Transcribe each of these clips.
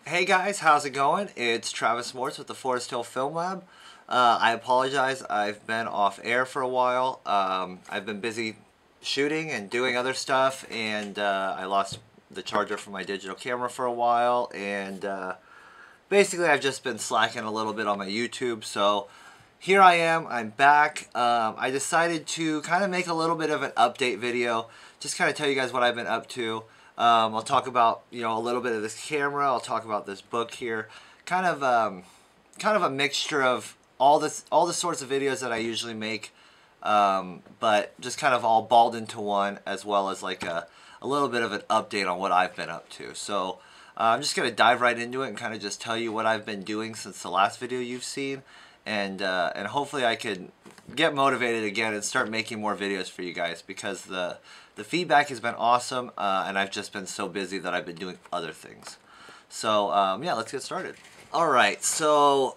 Hey guys, how's it going? It's Travis Morse with the Foresthill Film Lab. I apologize, I've been off air for a while. I've been busy shooting and doing other stuff, and I lost the charger for my digital camera for a while, and basically I've just been slacking a little bit on my YouTube, so here I am, I'm back. I decided to kind of make a little bit of an update video, just kind of tell you guys what I've been up to. I'll talk about, a little bit of this camera. I'll talk about this book here. Kind of a mixture of all the sorts of videos that I usually make, but just kind of all balled into one, as well as like a little bit of an update on what I've been up to. So I'm just gonna dive right into it and kind of just tell you what I've been doing since the last video you've seen, and hopefully I could get motivated again and start making more videos for you guys, because the feedback has been awesome, and I've just been so busy that I've been doing other things. So yeah, let's get started. Alright, so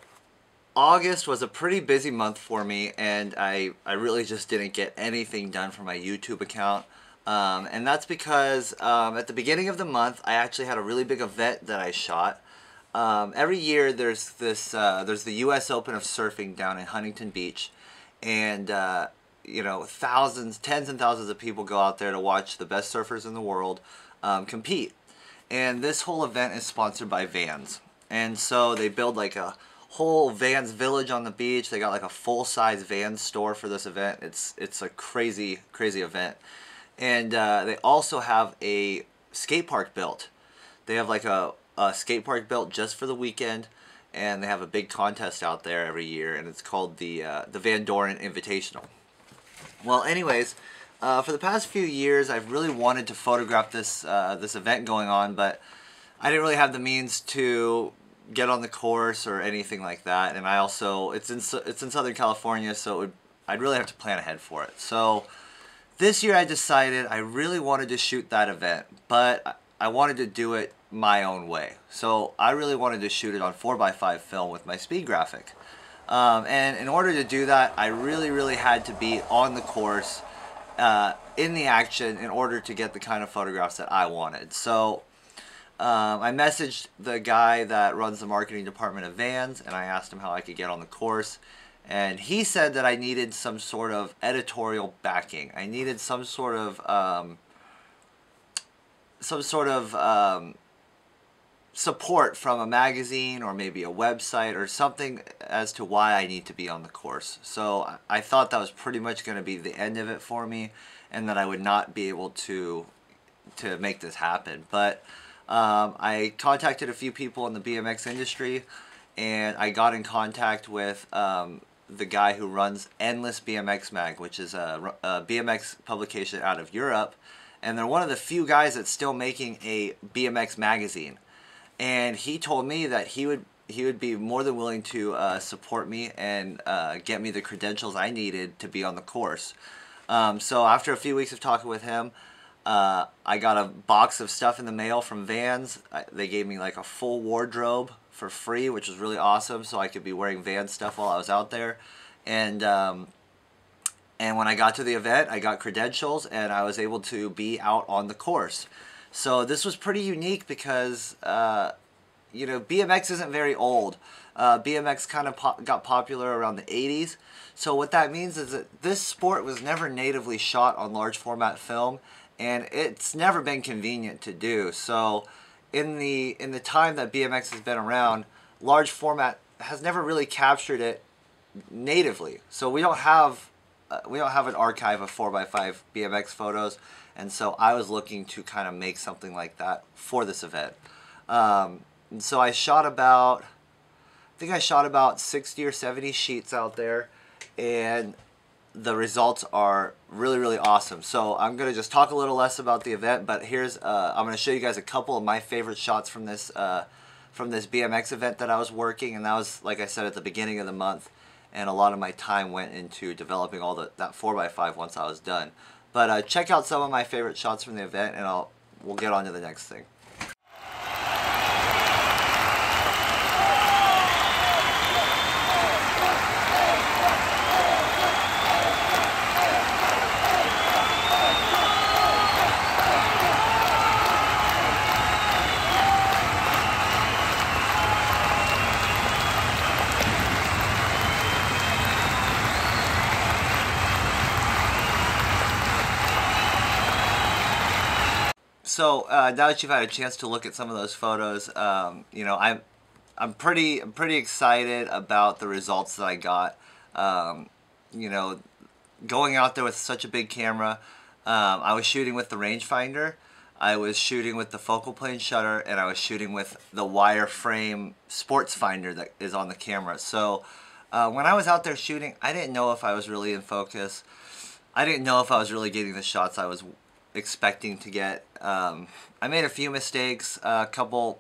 August was a pretty busy month for me, and I really just didn't get anything done for my YouTube account. And that's because at the beginning of the month I actually had a really big event that I shot. Every year there's the US Open of Surfing down in Huntington Beach, and thousands, tens and thousands of people go out there to watch the best surfers in the world compete. And this whole event is sponsored by Vans, and so they build like a whole Vans village on the beach. They got like a full-size Vans store for this event. It's a crazy event. And they also have a skate park built. They have like a skate park built just for the weekend, and they have a big contest out there every year, and it's called the Doren Invitational. Well, anyways, for the past few years I've really wanted to photograph this event going on, but I didn't really have the means to get on the course or anything like that, and I also it's in Southern California, so I'd really have to plan ahead for it. So this year I decided I really wanted to shoot that event, but I wanted to do it my own way. So I really wanted to shoot it on 4x5 film with my speed graphic. And in order to do that, I really had to be on the course, in the action, in order to get the kind of photographs that I wanted. So I messaged the guy that runs the marketing department of Vans, and I asked him how I could get on the course. And he said that I needed some sort of editorial backing. I needed some sort of support from a magazine or maybe a website or something as to why I need to be on the course. So I thought that was pretty much going to be the end of it for me, and that I would not be able to make this happen. But I contacted a few people in the BMX industry, and I got in contact with the guy who runs Endless BMX Mag, which is a BMX publication out of Europe, and they're one of the few guys that's still making a BMX magazine. And he told me that he would be more than willing to support me and get me the credentials I needed to be on the course. So after a few weeks of talking with him, I got a box of stuff in the mail from Vans. They gave me like a full wardrobe for free, which was really awesome, so I could be wearing Vans stuff while I was out there. And when I got to the event, I got credentials, and I was able to be out on the course. So this was pretty unique because, BMX isn't very old. BMX kind of got popular around the 80s. So what that means is that this sport was never natively shot on large format film, and it's never been convenient to do. So in the time that BMX has been around, large format has never really captured it natively. So we don't have an archive of 4x5 BMX photos, and so I was looking to kind of make something like that for this event. And so I shot about 60 or 70 sheets out there, and the results are really awesome. So I'm going to just talk a little less about the event, but here's I'm going to show you guys a couple of my favorite shots from this BMX event that I was working, and that was, like I said, at the beginning of the month, and a lot of my time went into developing all that 4x5 once I was done. But check out some of my favorite shots from the event, and we'll get on to the next thing. So now that you've had a chance to look at some of those photos, you know, I'm pretty excited about the results that I got. You know, going out there with such a big camera, I was shooting with the rangefinder, I was shooting with the focal plane shutter, and I was shooting with the wireframe sports finder that is on the camera. So when I was out there shooting, I didn't know if I was really in focus. I didn't know if I was really getting the shots I was expecting to get. I made a few mistakes, a couple.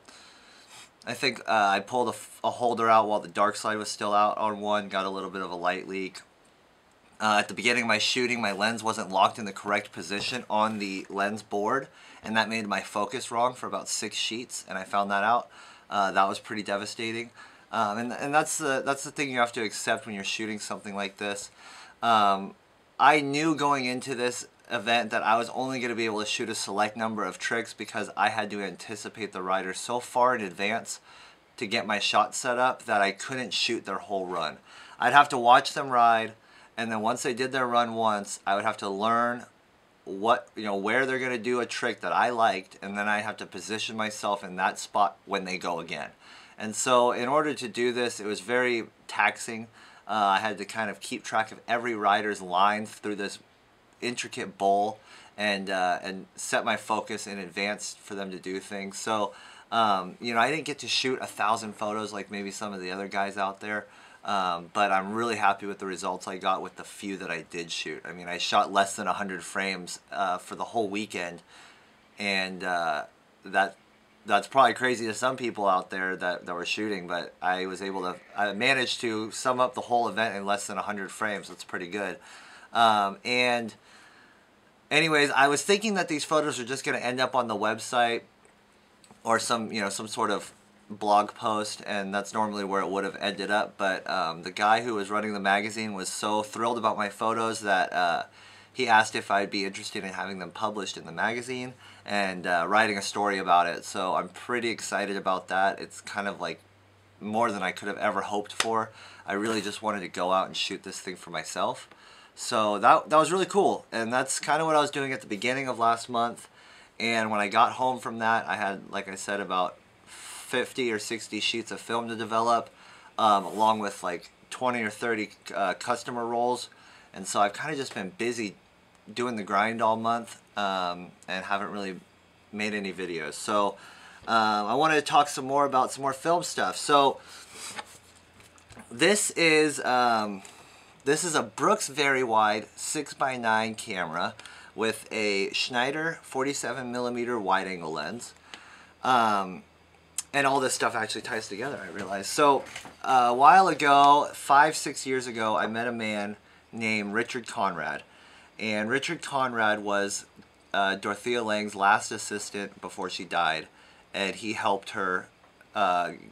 I think I pulled a holder out while the dark slide was still out on one, got a little bit of a light leak. At the beginning of my shooting, my lens wasn't locked in the correct position on the lens board, and that made my focus wrong for about 6 sheets, and I found that out. That was pretty devastating. And that's the thing you have to accept when you're shooting something like this. I knew going into this event that I was only going to be able to shoot a select number of tricks because I had to anticipate the rider so far in advance to get my shot set up that I couldn't shoot their whole run. I'd have to watch them ride, and then once they did their run once, I would have to learn where they're going to do a trick that I liked, and then I have to position myself in that spot when they go again. And so in order to do this, it was very taxing. I had to kind of keep track of every rider's line through this intricate bowl, and set my focus in advance for them to do things. So you know, I didn't get to shoot 1,000 photos like maybe some of the other guys out there, but I'm really happy with the results I got with the few that I did shoot. I mean, I shot less than 100 frames for the whole weekend, and that's probably crazy to some people out there that were shooting, but I managed to sum up the whole event in less than 100 frames. That's pretty good. And anyways, I was thinking that these photos are just going to end up on the website or some sort of blog post, and that's normally where it would have ended up. But the guy who was running the magazine was so thrilled about my photos that he asked if I'd be interested in having them published in the magazine and writing a story about it. So I'm pretty excited about that. It's kind of like more than I could have ever hoped for. I really just wanted to go out and shoot this thing for myself. So that was really cool, and that's kind of what I was doing at the beginning of last month. And when I got home from that, I had, like I said, about 50 or 60 sheets of film to develop, along with like 20 or 30 customer rolls. And so I've kind of just been busy doing the grind all month, and haven't really made any videos. So I wanted to talk some more about some more film stuff. So this is a Brooks Very Wide 6x9 camera with a Schneider 47mm wide-angle lens. And all this stuff actually ties together, I realized. So a while ago, 5-6 years ago, I met a man named Richard Conrad. And Richard Conrad was Dorothea Lange's last assistant before she died. And he helped her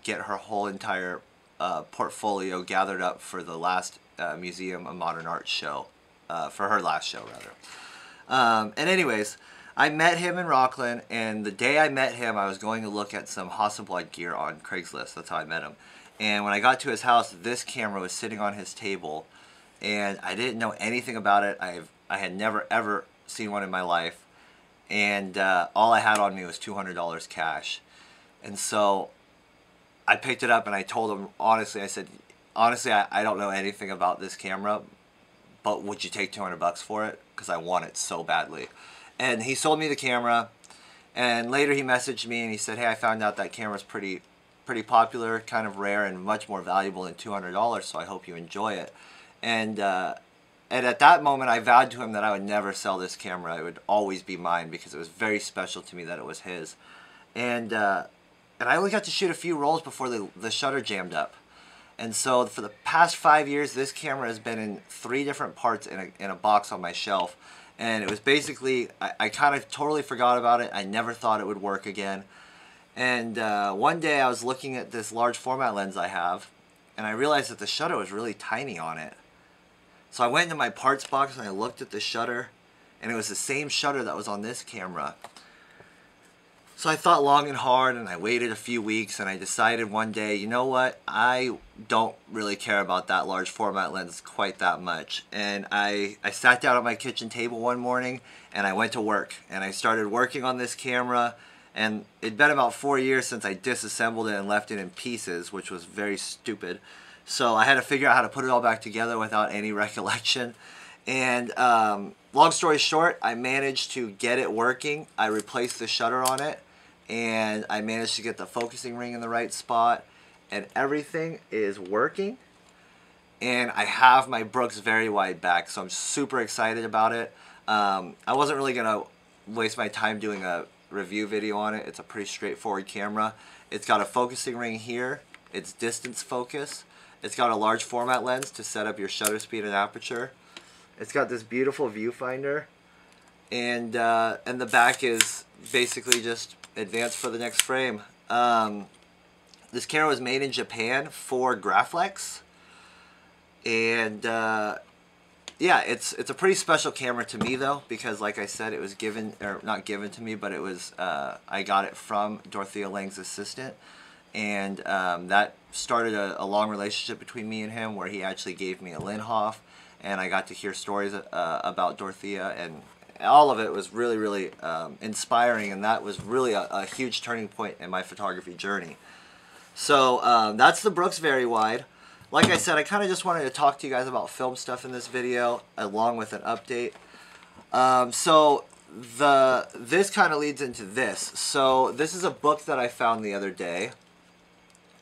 get her whole entire portfolio gathered up for the last Museum of Modern Art show, for her last show rather. And anyways, I met him in Rockland, and the day I met him, I was going to look at some Hasselblad gear on Craigslist. That's how I met him. And when I got to his house, this camera was sitting on his table, and I didn't know anything about it. I had never ever seen one in my life, and all I had on me was $200 cash. And so I picked it up and I told him honestly, I said, honestly, I don't know anything about this camera, but would you take $200 for it? Because I want it so badly. And he sold me the camera, and later he messaged me and he said, hey, I found out that camera's pretty popular, kind of rare, and much more valuable than $200, so I hope you enjoy it. And at that moment, I vowed to him that I would never sell this camera. It would always be mine because it was very special to me that it was his. And I only got to shoot a few rolls before the shutter jammed up. And so for the past 5 years, this camera has been in 3 different parts in a box on my shelf. And it was basically, I kind of totally forgot about it. I never thought it would work again. And one day I was looking at this large format lens I have, and I realized that the shutter was really tiny on it. So I went into my parts box and I looked at the shutter, and it was the same shutter that was on this camera. So I thought long and hard, and I waited a few weeks, and I decided one day, you know what, I don't really care about that large format lens quite that much. And I sat down at my kitchen table one morning, and I went to work, and I started working on this camera. And it'd been about 4 years since I disassembled it and left it in pieces, which was very stupid. So I had to figure out how to put it all back together without any recollection. And long story short, I managed to get it working. I replaced the shutter on it, and I managed to get the focusing ring in the right spot, and everything is working. And I have my Brooks very wide back, so I'm super excited about it. I wasn't really gonna waste my time doing a review video on it. It's a pretty straightforward camera. It's got a focusing ring here. It's distance focus. It's got a large format lens to set up your shutter speed and aperture. It's got this beautiful viewfinder, and the back is basically just advanced for the next frame. This camera was made in Japan for Graflex, and yeah, it's a pretty special camera to me though, because like I said, it was given, or not given to me, but it was I got it from Dorothea Lange's assistant, and that started a long relationship between me and him, where he actually gave me a Linhof, and I got to hear stories about Dorothea, and all of it was really, really inspiring, and that was really a huge turning point in my photography journey. So that's the Brooks Very Wide. Like I said, I kind of just wanted to talk to you guys about film stuff in this video, along with an update. So this kind of leads into this. So this is a book that I found the other day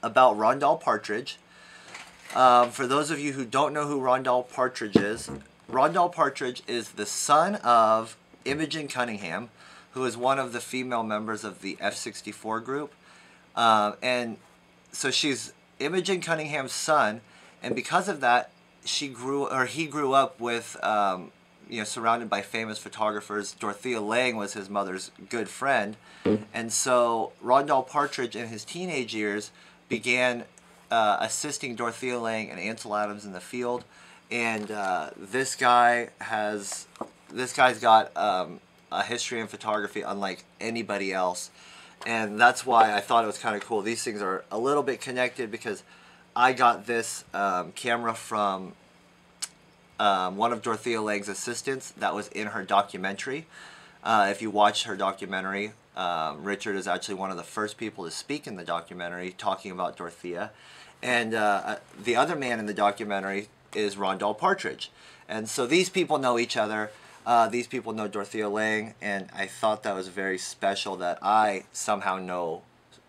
about Rondell Partridge. For those of you who don't know who Rondell Partridge is the son of Imogen Cunningham, who is one of the female members of the F-64 group. And so she's Imogen Cunningham's son, and because of that, he grew up with, you know, surrounded by famous photographers. Dorothea Lange was his mother's good friend, and so Rondell Partridge in his teenage years began assisting Dorothea Lange and Ansel Adams in the field, and this guy's got a history in photography unlike anybody else. And that's why I thought it was kind of cool. These things are a little bit connected because I got this camera from one of Dorothea Lange's assistants that was in her documentary. If you watch her documentary, Richard is actually one of the first people to speak in the documentary talking about Dorothea. And the other man in the documentary is Rondell Partridge. And so these people know each other. These people know Dorothea Lange, and I thought that was very special that I somehow know,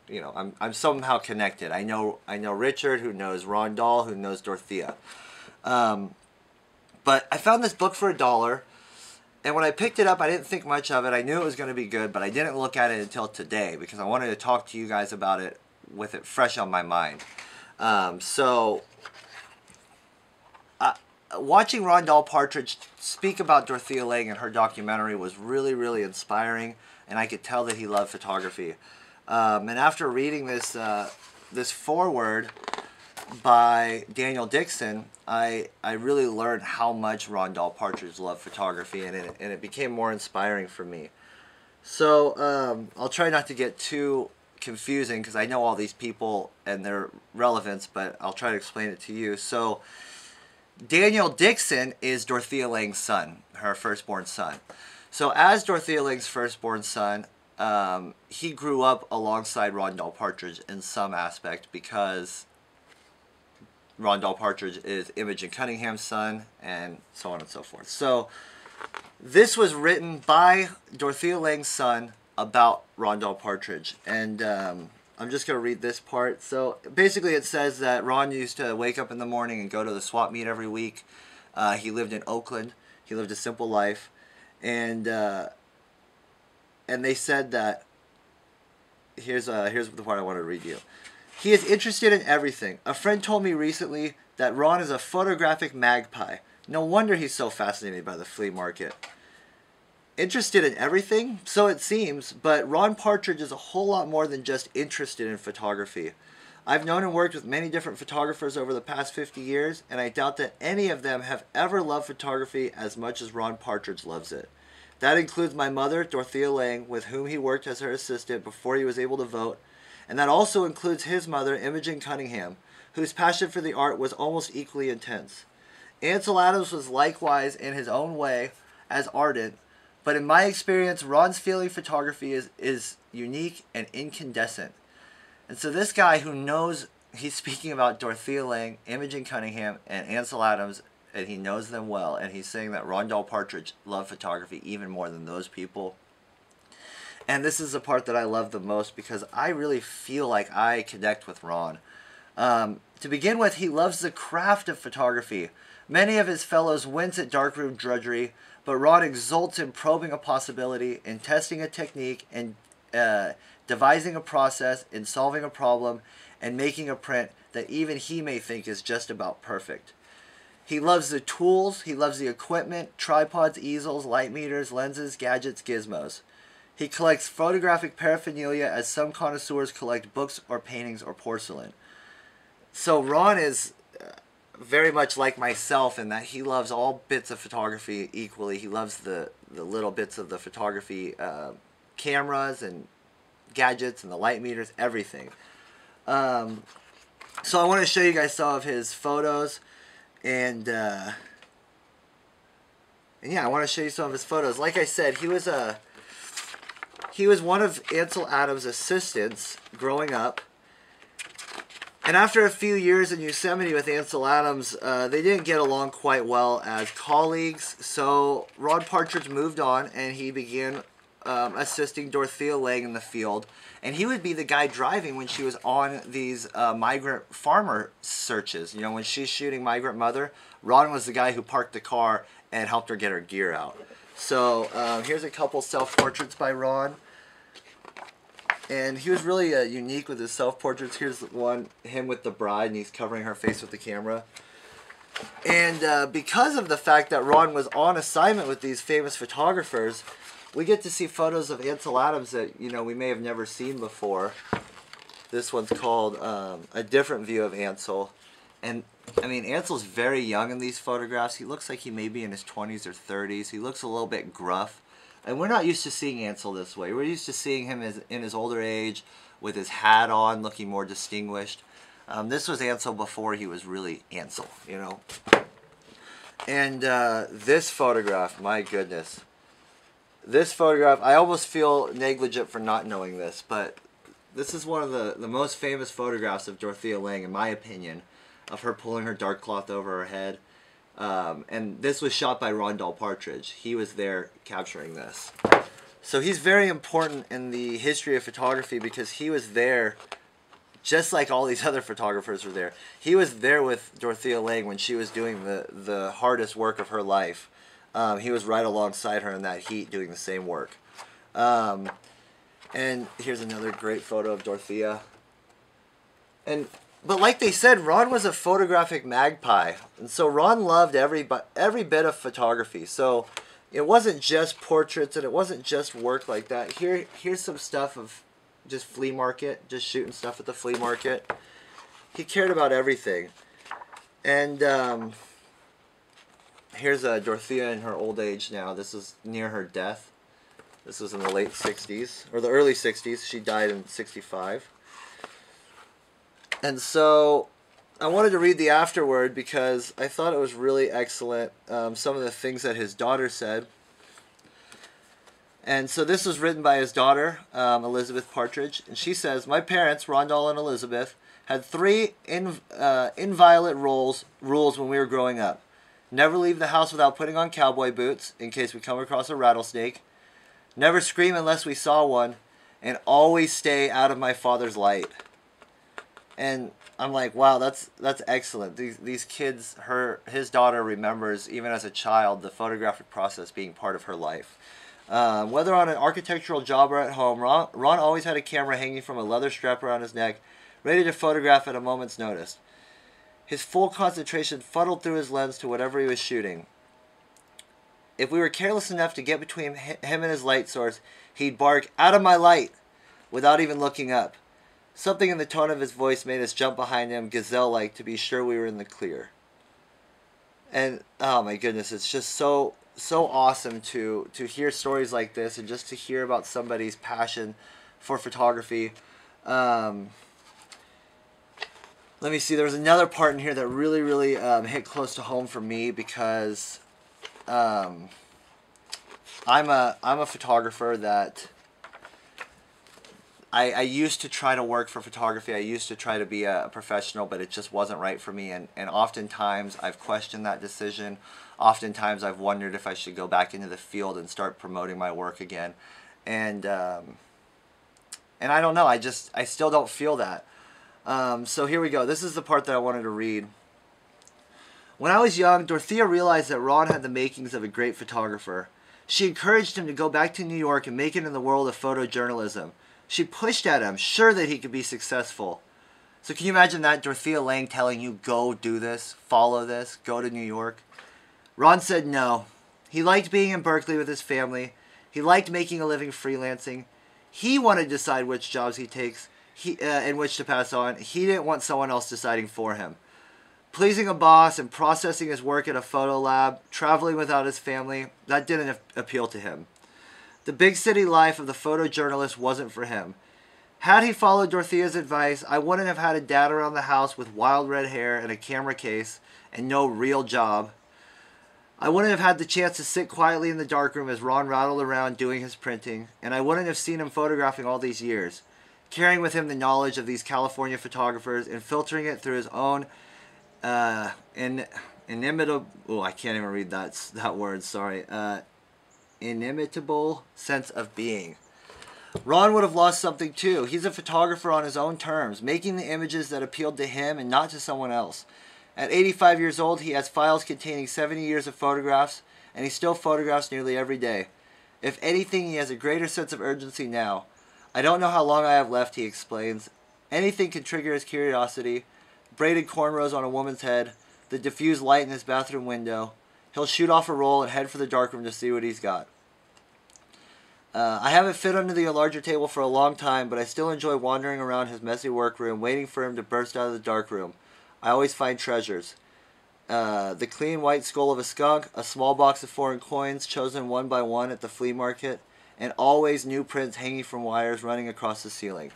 you know, I'm somehow connected. I know Richard, who knows Rondell, who knows Dorothea. But I found this book for $1, and when I picked it up, I didn't think much of it. I knew it was going to be good, but I didn't look at it until today because I wanted to talk to you guys about it with it fresh on my mind. Watching Rondell Partridge speak about Dorothea Lange in her documentary was really, really inspiring, and I could tell that he loved photography. And after reading this this foreword by Daniel Dixon, I really learned how much Rondell Partridge loved photography, and it became more inspiring for me. So I'll try not to get too confusing because I know all these people and their relevance, but I'll try to explain it to you. So Daniel Dixon is Dorothea Lange's son, her firstborn son. So as Dorothea Lange's firstborn son, he grew up alongside Rondell Partridge in some aspect because Rondell Partridge is Imogen Cunningham's son, and so on and so forth. So this was written by Dorothea Lange's son about Rondell Partridge, and I'm just going to read this part. So basically it says that Ron used to wake up in the morning and go to the swap meet every week. He lived in Oakland. He lived a simple life. And they said that, here's the part I want to read you. He is interested in everything. A friend told me recently that Ron is a photographic magpie. No wonder he's so fascinated by the flea market. Interested in everything? So it seems, but Ron Partridge is a whole lot more than just interested in photography. I've known and worked with many different photographers over the past 50 years, and I doubt that any of them have ever loved photography as much as Ron Partridge loves it. That includes my mother, Dorothea Lange, with whom he worked as her assistant before he was able to vote. And that also includes his mother, Imogen Cunningham, whose passion for the art was almost equally intense. Ansel Adams was likewise, in his own way, as ardent, but in my experience, Ron's feeling photography is unique and incandescent. And so this guy who knows, he's speaking about Dorothea Lange, Imogen Cunningham, and Ansel Adams, and he knows them well, and he's saying that Rondell Partridge loved photography even more than those people. And this is the part that I love the most because I really feel like I connect with Ron. To begin with, he loves the craft of photography. Many of his fellows wince at darkroom drudgery, but Ron exults in probing a possibility, in testing a technique, in devising a process, in solving a problem, and making a print that even he may think is just about perfect. He loves the tools, he loves the equipment, tripods, easels, light meters, lenses, gadgets, gizmos. He collects photographic paraphernalia as some connoisseurs collect books or paintings or porcelain. So Ron is very much like myself in that he loves all bits of photography equally. He loves the little bits of the photography cameras and gadgets and the light meters, everything. So I want to show you guys some of his photos. And yeah, I want to show you some of his photos. Like I said, he was one of Ansel Adams' assistants growing up. And after a few years in Yosemite with Ansel Adams, they didn't get along quite well as colleagues. So Ron Partridge moved on, and he began assisting Dorothea Lange in the field. And he would be the guy driving when she was on these migrant farmer searches. You know, when she's shooting Migrant Mother, Ron was the guy who parked the car and helped her get her gear out. So here's a couple self-portraits by Ron. And he was really unique with his self-portraits. Here's one, him with the bride, and he's covering her face with the camera. And because of the fact that Ron was on assignment with these famous photographers, we get to see photos of Ansel Adams that, you know, we may have never seen before. This one's called A Different View of Ansel. And, I mean, Ansel's very young in these photographs. He looks like he may be in his 20s or 30s. He looks a little bit gruff. And we're not used to seeing Ansel this way. We're used to seeing him in his older age with his hat on, looking more distinguished. This was Ansel before he was really Ansel, you know. And this photograph, my goodness. This photograph, I almost feel negligent for not knowing this, but this is one of the most famous photographs of Dorothea Lange, in my opinion, of her pulling her dark cloth over her head. And this was shot by Rondell Partridge. He was there capturing this. So he's very important in the history of photography because he was there just like all these other photographers were there. He was there with Dorothea Lange when she was doing the hardest work of her life. He was right alongside her in that heat doing the same work. And here's another great photo of Dorothea. But like they said, Ron was a photographic magpie. And so Ron loved every bit of photography. So it wasn't just portraits and it wasn't just work like that. Here's some stuff of just flea market, just shooting stuff at the flea market. He cared about everything. And here's Dorothea in her old age now. This is near her death. This was in the late 60s, or the early 60s. She died in 65. And so I wanted to read the afterword because I thought it was really excellent. Some of the things that his daughter said. And so this was written by his daughter, Elizabeth Partridge. And she says, "My parents, Rondell and Elizabeth, had three inviolate rules when we were growing up. Never leave the house without putting on cowboy boots in case we come across a rattlesnake. Never scream unless we saw one. And always stay out of my father's light." And I'm like, wow, that's excellent. These kids, his daughter remembers, even as a child, the photographic process being part of her life. Whether on an architectural job or at home, Ron always had a camera hanging from a leather strap around his neck, ready to photograph at a moment's notice. His full concentration funneled through his lens to whatever he was shooting. If we were careless enough to get between him and his light source, he'd bark, "Out of my light," without even looking up. Something in the tone of his voice made us jump behind him, gazelle-like, to be sure we were in the clear. And, oh my goodness, it's just so so awesome to hear stories like this and just to hear about somebody's passion for photography. Um, Let me see. There was another part in here that really hit close to home for me because um, I'm a photographer that I used to try to work for photography. I used to try to be a professional, but it just wasn't right for me. And oftentimes I've questioned that decision. Oftentimes I've wondered if I should go back into the field and start promoting my work again. And I don't know. I still don't feel that. So here we go. This is the part that I wanted to read. When I was young, Dorothea realized that Ron had the makings of a great photographer. She encouraged him to go back to New York and make it in the world of photojournalism. She pushed at him, sure that he could be successful. So can you imagine that? Dorothea Lange telling you, go do this, follow this, go to New York. Ron said no. He liked being in Berkeley with his family. He liked making a living freelancing. He wanted to decide which jobs he takes and which to pass on. He didn't want someone else deciding for him. Pleasing a boss and processing his work at a photo lab, traveling without his family, that didn't appeal to him. The big city life of the photojournalist wasn't for him. Had he followed Dorothea's advice, I wouldn't have had a dad around the house with wild red hair and a camera case and no real job. I wouldn't have had the chance to sit quietly in the darkroom as Ron rattled around doing his printing, and I wouldn't have seen him photographing all these years, carrying with him the knowledge of these California photographers and filtering it through his own inimitable, oh, I can't even read that word, sorry, inimitable sense of being. Ron would have lost something too. He's a photographer on his own terms, making the images that appealed to him and not to someone else. At 85 years old, he has files containing 70 years of photographs, and he still photographs nearly every day. If anything, he has a greater sense of urgency now. I don't know how long I have left, he explains. Anything can trigger his curiosity. Braided cornrows on a woman's head, the diffused light in his bathroom window. He'll shoot off a roll and head for the darkroom to see what he's got. I haven't fit under the larger table for a long time, but I still enjoy wandering around his messy workroom, waiting for him to burst out of the darkroom. I always find treasures. The clean white skull of a skunk, a small box of foreign coins chosen one by one at the flea market, and always new prints hanging from wires running across the ceiling.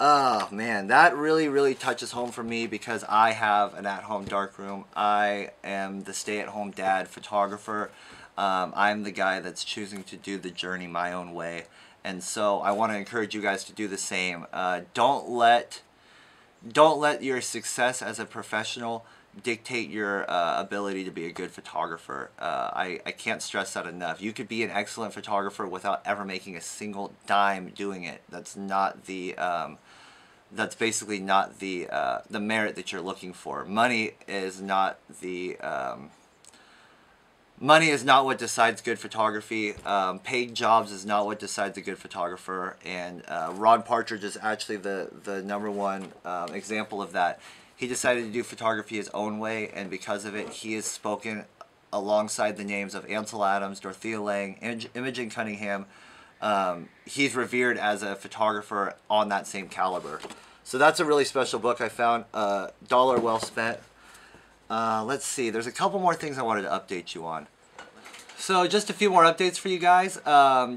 Oh man, that really touches home for me because I have an at-home darkroom. I am the stay-at-home dad photographer. I'm the guy that's choosing to do the journey my own way, and so I want to encourage you guys to do the same. Don't let your success as a professional dictate your ability to be a good photographer. I can't stress that enough. You could be an excellent photographer without ever making a single dime doing it. That's not the that's basically not the merit that you're looking for. Money is not what decides good photography. Paid jobs is not what decides a good photographer. And Ron Partridge is actually the #1 example of that. He decided to do photography his own way, and because of it, he has spoken alongside the names of Ansel Adams, Dorothea Lange, Imogen Cunningham. He's revered as a photographer on that same caliber. So that's a really special book I found. Dollar well spent. Let's see. There's a couple more things I wanted to update you on. So just a few more updates for you guys.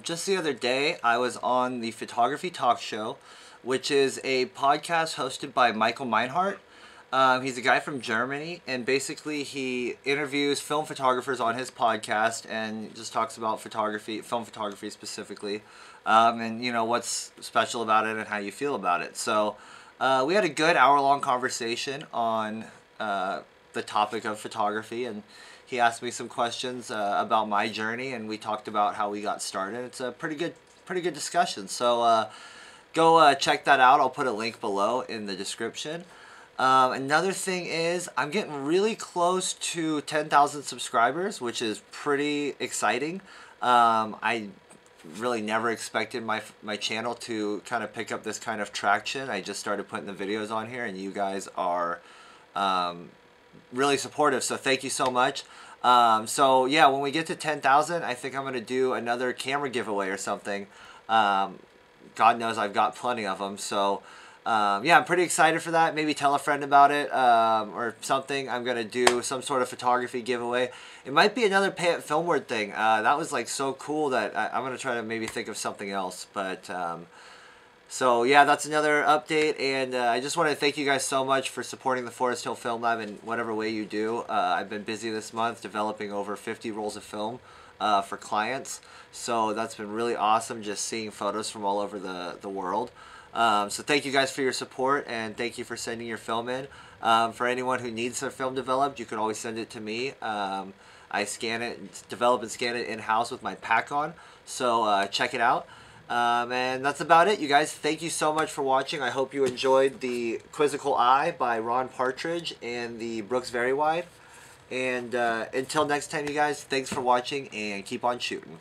Just the other day, I was on the Photography Talk Show, which is a podcast hosted by Michael Meinhardt. He's a guy from Germany, and basically he interviews film photographers on his podcast and just talks about photography, film photography specifically, and you know what's special about it and how you feel about it. So we had a good hour-long conversation on the topic of photography, and he asked me some questions about my journey, and we talked about how we got started. It's a pretty good discussion. So go check that out. I'll put a link below in the description. Another thing is I'm getting really close to 10,000 subscribers, which is pretty exciting. I really never expected my channel to kind of pick up this kind of traction. I just started putting the videos on here, and you guys are really supportive, so thank you so much. So yeah, when we get to 10,000, I think I'm going to do another camera giveaway or something. God knows I've got plenty of them, so yeah, I'm pretty excited for that. Maybe tell a friend about it or something. I'm going to do some sort of photography giveaway. It might be another Pay It Filmward thing. That was like so cool that I'm going to try to maybe think of something else. But so yeah, that's another update. And I just want to thank you guys so much for supporting the Foresthill Film Lab in whatever way you do. I've been busy this month developing over 50 rolls of film for clients. So that's been really awesome just seeing photos from all over the world. So thank you guys for your support, and thank you for sending your film in. For anyone who needs their film developed, you can always send it to me. I scan it, develop and scan it in-house with my pack on, so check it out. And that's about it, you guys. Thank you so much for watching. I hope you enjoyed the Quizzical Eye by Rondell Partridge and the Brooks Very Wide. And until next time, you guys, thanks for watching, and keep on shooting.